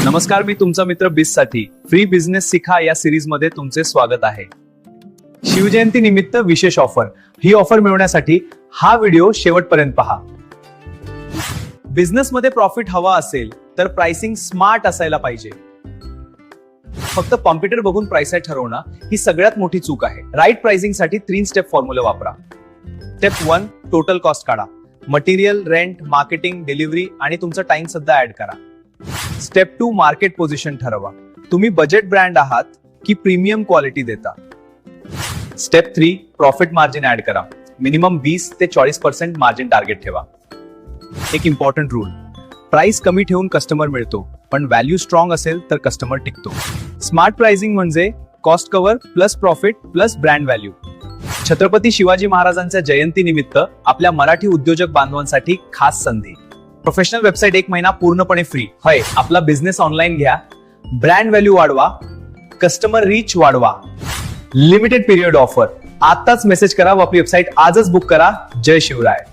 नमस्कार, मी तुमचा मित्र बिस साठी फ्री बिझनेस शिका या सिरीज मध्ये तुमचे स्वागत आहे. शिवजयंती निमित्त विशेष ऑफर. ही ऑफर मिळवण्यासाठी हा व्हिडिओ शेवटपर्यंत पहा. बिझनेस मध्ये प्रॉफिट हवा असेल तर प्राइसिंग स्मार्ट असायला पाहिजे. फक्त कॉम्प्युटर बघून प्राइस ठरवणं ही सगळ्यात मोठी चूक आहे. राईट प्राइसिंग साठी 3 स्टेप फॉर्म्युला वापरा. स्टेप 1, टोटल कॉस्ट काढा. मटेरियल, रेंट, मार्केटिंग, डिलिव्हरी आणि तुमचा टाइम सुद्धा ऍड करा. स्टेप 2, मार्केट पोझिशन ठरवा. तुम्ही बजेट ब्रँड आहात की प्रीमियम क्वालिटी देता. स्टेप 3, प्रॉफिट मार्जिन ऍड करा. मिनिमम 20 ते 40% मार्जिन टार्गेट ठेवा. एक इम्पॉर्टंट रूल, प्राइस कमी ठेवून कस्टमर मिळतो, पण व्हॅल्यू स्ट्रॉंग असेल तर कस्टमर टिकतो. स्मार्ट प्राइसिंग म्हणजे cost cover plus profit plus brand value. Chhatrapati Shivaji महाराजांच्या जयंती निमित्त आपल्या मराठी उद्योजक बांधवांसाठी खास संधी. प्रोफेशनल वेबसाईट 1 महिना पूर्णपणे फ्री. होय, आपला बिझनेस ऑनलाईन घ्या, ब्रँड व्हॅल्यू वाढवा, कस्टमर रीच वाढवा. Limited period offer. आताच मेसेज करा व आपली वेबसाईट आजच बुक करा. जय शिवराय.